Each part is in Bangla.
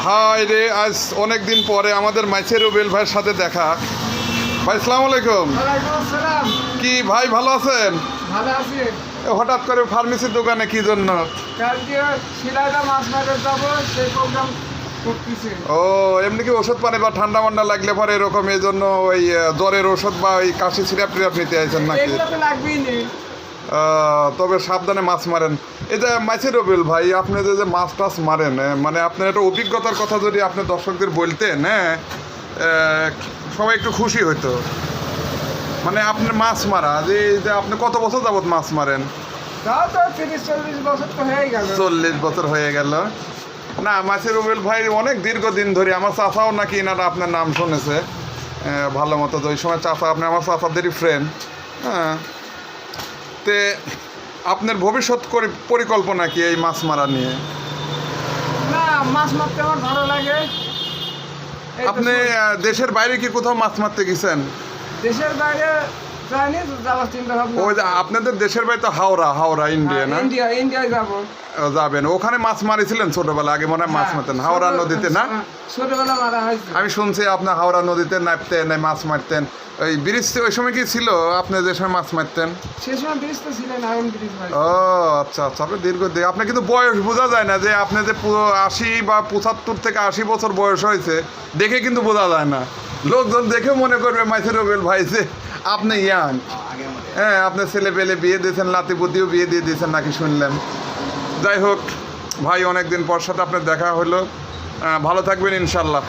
হাই রে, আজ অনেক দিন পরে আমাদের মাইসে রুবেল ভাইয়ের সাথে দেখা। ভাই আসসালামু আলাইকুম। ওয়ালাইকুম আসসালাম। কি ভাই ভালো আছেন? ভালো আছি। হঠাৎ করে ফার্মেসির দোকানে কি জন্য? কালকে শিলাইদা মাছ মারতে যাবো, সেই প্রোগ্রাম করতেছি। ও এমনি কি ওষুধ পানি বা ঠান্ডা মান্ডা লাগলে পরে এরকম এই জন্য ওই জ্বরের ওষুধ বা ওই কাশি সিরাপ টিরাপ নিতে আইছেন নাকি? এগুলো তো লাগবেই নি। তবে সাবধানে মাছ মারেন। এই যে মাইসে রুবেল ভাই, আপনি যে মাছ টাছ মারেন, মানে আপনার একটা অভিজ্ঞতার কথা যদি আপনি দর্শকদের বলতেন, হ্যাঁ সবাই একটু খুশি হতো। মানে আপনার মাছ মারা যে আপনি কত বছর যাবত মাছ মারেন? তাও তো 30-40 বছর তো হয়ে গেল। 40 বছর হয়ে গেল। না, মাইসে রুবেল ভাই অনেক দীর্ঘদিন ধরে, আমার চাচাও নাকি এনারা আপনার নাম শুনেছে ভালো মতো। ওই সময় চাচা, আপনি আমার চাচাদেরই ফ্রেন্ড। হ্যাঁ, তে আপনার ভবিষ্যৎ পরিকল্পনা কি এই মাছ মারা নিয়ে? না, মাছ মারতে আমার ভালো লাগে। এই তো আপনি দেশের বাইরে কি কোথাও মাছ মারতে গেছেন? দেশের বাইরে যাইনি, যাওয়ার চিন্তা ভাবনা। ওই যে আপনাদের দেশের বাড়ি তো হাওড়া ইন্ডিয়া না? ইন্ডিয়ায় যাবো। যাবেন, ওখানে মাছ মারিছিলেন ছোটবেলা? আগে মনে হয় মাছ মারতেন হাওড়া নদীতে না? ছোটবেলা মারা হয়েছে। আমি শুনছি আপনার হাওড়া নদীতে নামতেন, মাছ মারতেন। ওই ব্রিজ ওই সময় কি ছিল আপনি যে সময় মাছ মারতেন? সে সময় ব্রিজ তো ছিলেন, এখন ব্রিজ হয়। ও আচ্ছা আচ্ছা, আপনি দীর্ঘদিন, আপনার কিন্তু বয়স বোঝা যায় না যে আপনি যে 80 বা 75 থেকে 80 বছর বয়স হয়েছে, দেখে কিন্তু বোঝা যায় না। লোকজন দেখে মনে করবে মাইসে রুবেল ভাই যে আপনি ইয়াং। হ্যাঁ, আপনার ছেলে পেলে বিয়ে দিয়েছেন, নাতিপুতিও বিয়ে দিয়ে দিয়েছেন নাকি শুনলাম। যাই হোক ভাই, অনেকদিন পর সাথে আপনার দেখা হলো। ভালো থাকবেন ইনশাল্লাহ।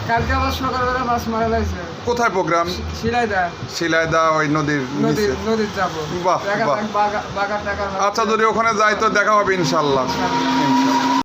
কালকে আবার সকালবেলা মাছ মারা লাগছে। কোথায় প্রোগ্রাম? শিলাইদা ওই নদীর নিচে? নদীর যাবো। বাহ, বাহ। বাগার টাকার। আচ্ছা, যদি ওখানে যাই তো দেখা হবে ইনশাল্লাহ।